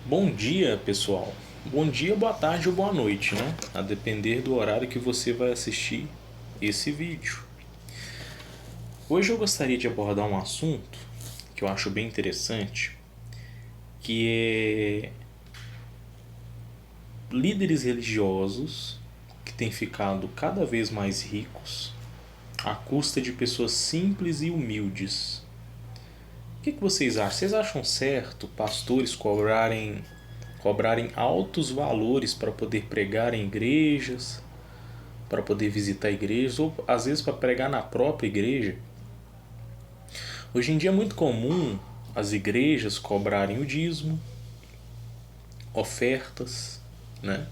Bom dia, pessoal. Bom dia, boa tarde ou boa noite, né? A depender do horário que você vai assistir esse vídeo. Hoje eu gostaria de abordar um assunto que eu acho bem interessante, que é líderes religiosos que têm ficado cada vez mais ricos à custa de pessoas simples e humildes. O que vocês acham? Vocês acham certo pastores cobrarem altos valores para poder pregar em igrejas, para poder visitar igrejas ou às vezes para pregar na própria igreja? Hoje em dia é muito comum as igrejas cobrarem o dízimo, ofertas, né?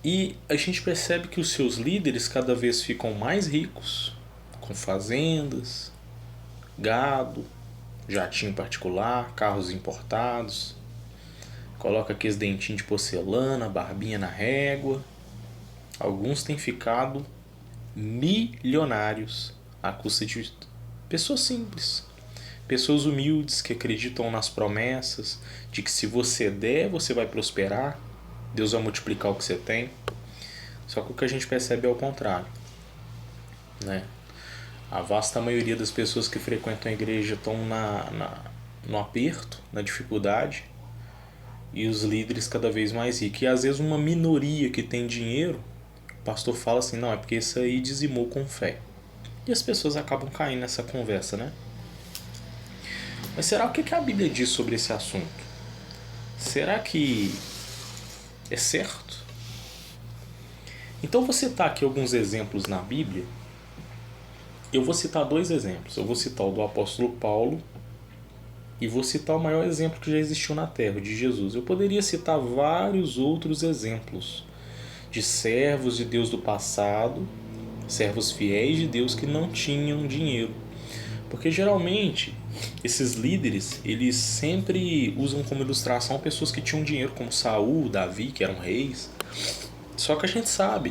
E a gente percebe que os seus líderes cada vez ficam mais ricos, com fazendas, gado, jatinho particular, carros importados, coloca aqueles dentinhos de porcelana, barbinha na régua. Alguns têm ficado milionários à custa de pessoas simples, pessoas humildes que acreditam nas promessas de que se você der, você vai prosperar, Deus vai multiplicar o que você tem. Só que o que a gente percebe é o contrário, né? A vasta maioria das pessoas que frequentam a igreja estão no aperto, na dificuldade, e os líderes cada vez mais ricos. E às vezes uma minoria que tem dinheiro, o pastor fala assim, não, é porque isso aí dizimou com fé. E as pessoas acabam caindo nessa conversa, né? Mas será o que a Bíblia diz sobre esse assunto? Será que é certo? Então vou citar aqui alguns exemplos na Bíblia. Eu vou citar dois exemplos. Eu vou citar o do apóstolo Paulo e vou citar o maior exemplo que já existiu na Terra, o de Jesus. Eu poderia citar vários outros exemplos de servos de Deus do passado, servos fiéis de Deus que não tinham dinheiro. Porque geralmente esses líderes, eles sempre usam como ilustração pessoas que tinham dinheiro, como Saul, Davi, que eram reis. Só que a gente sabe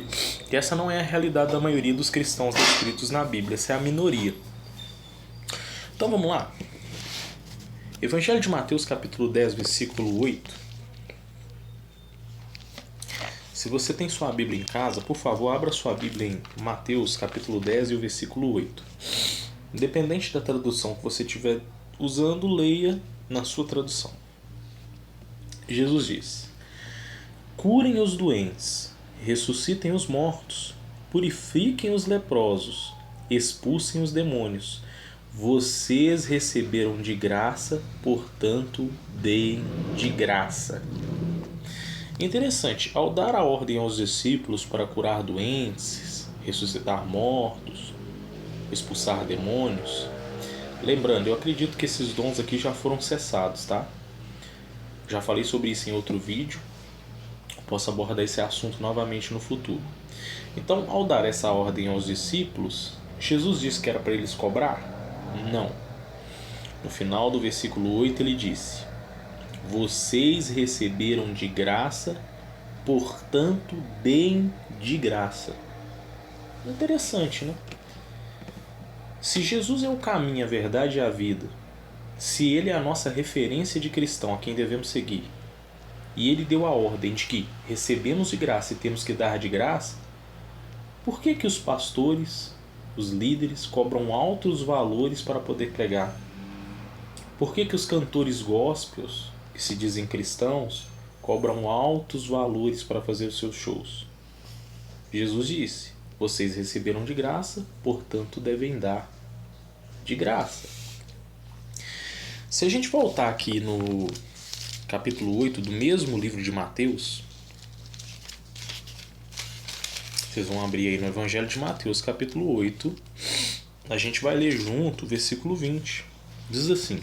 que essa não é a realidade da maioria dos cristãos descritos na Bíblia, essa é a minoria. Então vamos lá. Evangelho de Mateus capítulo 10, versículo 8. Se você tem sua Bíblia em casa, por favor, abra sua Bíblia em Mateus capítulo 10 e o versículo 8. Independente da tradução que você estiver usando, leia na sua tradução. Jesus diz: curem os doentes, ressuscitem os mortos, purifiquem os leprosos, expulsem os demônios. Vocês receberam de graça, portanto, deem de graça. Interessante, ao dar a ordem aos discípulos para curar doentes, ressuscitar mortos, expulsar demônios, lembrando, eu acredito que esses dons aqui já foram cessados, tá? Já falei sobre isso em outro vídeo. Posso abordar esse assunto novamente no futuro. Então, ao dar essa ordem aos discípulos, Jesus disse que era para eles cobrar? Não. No final do versículo 8 ele disse: vocês receberam de graça, portanto deem de graça. Interessante, né? Se Jesus é o caminho, a verdade e a vida, se ele é a nossa referência de cristão a quem devemos seguir, e ele deu a ordem de que recebemos de graça e temos que dar de graça, por que os pastores, os líderes, cobram altos valores para poder pregar? Por que os cantores gospels, que se dizem cristãos, cobram altos valores para fazer os seus shows? Jesus disse: vocês receberam de graça, portanto devem dar de graça. Se a gente voltar aqui no capítulo 8 do mesmo livro de Mateus, vocês vão abrir aí no Evangelho de Mateus, capítulo 8, a gente vai ler junto o versículo 20. Diz assim: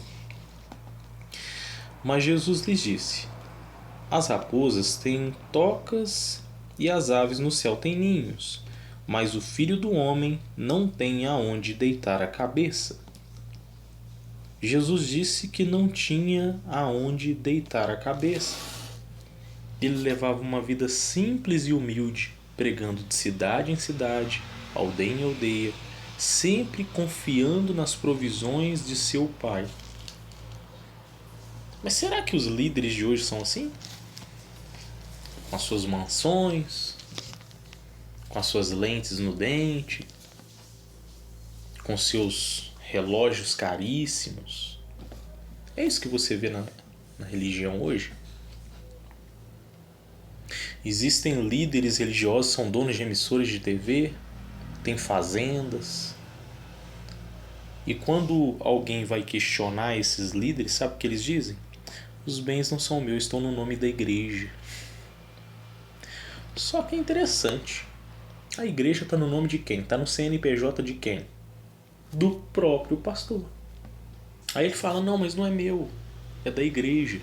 mas Jesus lhes disse: as raposas têm tocas e as aves no céu têm ninhos, mas o Filho do Homem não tem aonde deitar a cabeça. Jesus disse que não tinha aonde deitar a cabeça. Ele levava uma vida simples e humilde, pregando de cidade em cidade, aldeia em aldeia, sempre confiando nas provisões de seu Pai. Mas será que os líderes de hoje são assim? Com as suas mansões, com as suas lentes no dente, com seus relógios caríssimos. É isso que você vê na religião hoje? Existem líderes religiosos, são donos de emissoras de TV, têm fazendas. E quando alguém vai questionar esses líderes, sabe o que eles dizem? Os bens não são meus, estão no nome da igreja. Só que é interessante. A igreja está no nome de quem? Está no CNPJ de quem? Do próprio pastor. Aí ele fala, não, mas não é meu, é da igreja.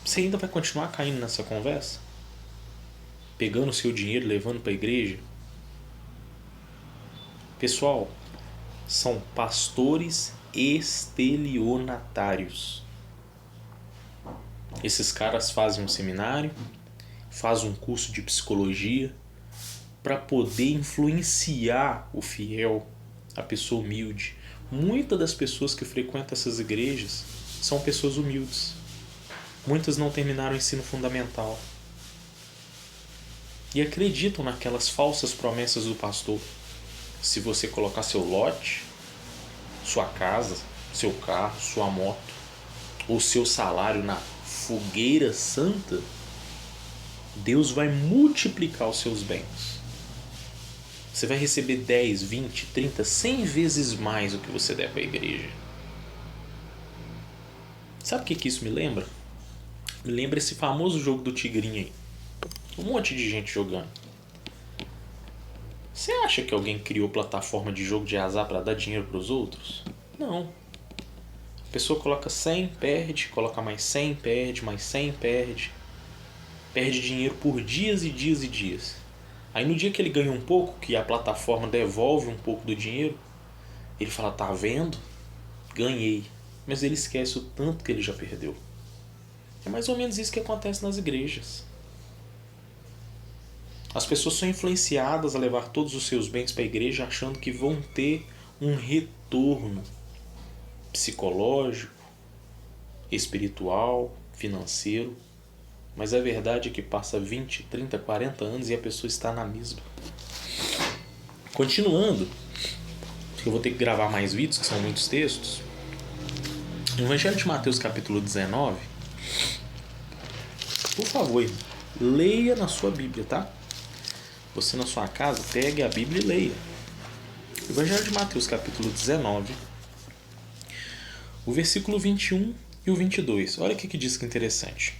Você ainda vai continuar caindo nessa conversa? Pegando o seu dinheiro e levando para a igreja? Pessoal, são pastores estelionatários. Esses caras fazem um seminário, fazem um curso de psicologia para poder influenciar o fiel, a pessoa humilde. Muitas das pessoas que frequentam essas igrejas são pessoas humildes. Muitas não terminaram o ensino fundamental e acreditam naquelas falsas promessas do pastor. Se você colocar seu lote, sua casa, seu carro, sua moto ou seu salário na fogueira santa, Deus vai multiplicar os seus bens. Você vai receber 10, 20, 30, 100 vezes mais do que você der para a igreja. Sabe o que isso me lembra? Me lembra esse famoso jogo do Tigrinho aí. Um monte de gente jogando. Você acha que alguém criou plataforma de jogo de azar para dar dinheiro para os outros? Não. A pessoa coloca 100, perde, coloca mais 100, perde, mais 100, perde. Perde dinheiro por dias e dias e dias. Aí no dia que ele ganha um pouco, que a plataforma devolve um pouco do dinheiro, ele fala, tá vendo? Ganhei. Mas ele esquece o tanto que ele já perdeu. É mais ou menos isso que acontece nas igrejas. As pessoas são influenciadas a levar todos os seus bens para a igreja achando que vão ter um retorno psicológico, espiritual, financeiro. Mas a verdade é que passa 20, 30, 40 anos e a pessoa está na mesma. Continuando, porque eu vou ter que gravar mais vídeos, que são muitos textos. No Evangelho de Mateus capítulo 19, por favor, leia na sua Bíblia, tá? Você na sua casa, pegue a Bíblia e leia. Evangelho de Mateus capítulo 19, o versículo 21 e o 22. Olha o que diz que interessante.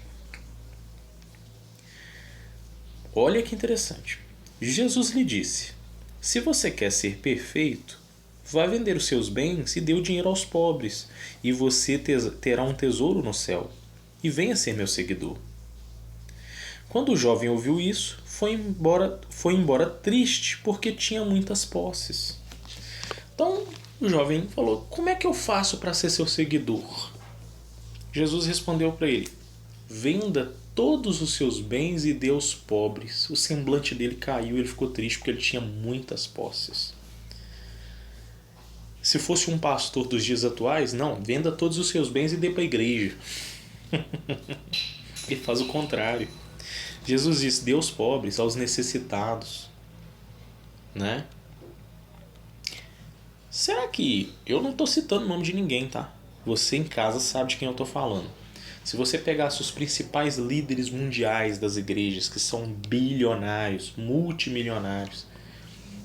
Olha que interessante. Jesus lhe disse, se você quer ser perfeito, vá vender os seus bens e dê o dinheiro aos pobres, e você terá um tesouro no céu, e venha ser meu seguidor. Quando o jovem ouviu isso, foi embora triste, porque tinha muitas posses. Então o jovem falou, como é que eu faço para ser seu seguidor? Jesus respondeu para ele, venda todos os seus bens e dê aos pobres. O semblante dele caiu, ele ficou triste porque ele tinha muitas posses. Se fosse um pastor dos dias atuais, não, venda todos os seus bens e dê para a igreja. Ele faz o contrário. Jesus disse, dê aos pobres, aos necessitados. Né? Será que... Eu não estou citando o nome de ninguém, tá? Você em casa sabe de quem eu estou falando. Se você pegasse os principais líderes mundiais das igrejas, que são bilionários, multimilionários,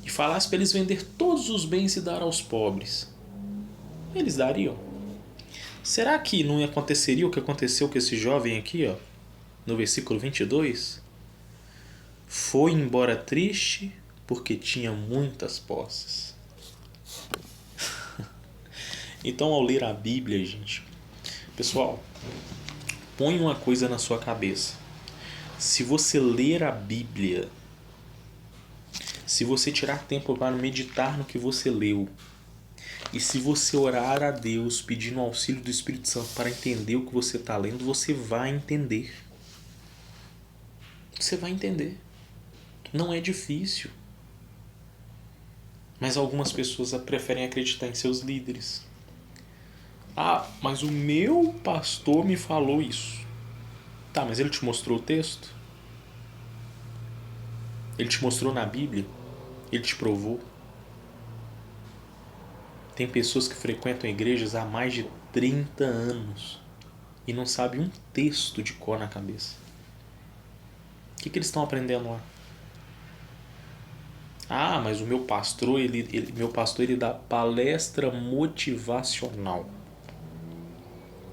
e falasse para eles vender todos os bens e dar aos pobres, eles dariam. Será que não aconteceria o que aconteceu com esse jovem aqui, ó, no versículo 22? Foi embora triste porque tinha muitas posses. Então, ao ler a Bíblia, gente, pessoal, põe uma coisa na sua cabeça. Se você ler a Bíblia, se você tirar tempo para meditar no que você leu, e se você orar a Deus pedindo o auxílio do Espírito Santo para entender o que você está lendo, você vai entender. Você vai entender. Não é difícil. Mas algumas pessoas preferem acreditar em seus líderes. Ah, mas o meu pastor me falou isso. Tá, mas ele te mostrou o texto? Ele te mostrou na Bíblia? Ele te provou? Tem pessoas que frequentam igrejas há mais de 30 anos e não sabem um texto de cor na cabeça. O que eles estão aprendendo lá? Ah, mas o meu pastor ele dá palestra motivacional.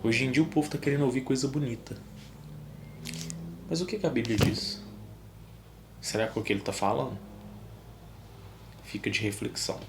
Hoje em dia o povo está querendo ouvir coisa bonita. Mas o que a Bíblia diz? Será que é o que ele está falando? Fica de reflexão.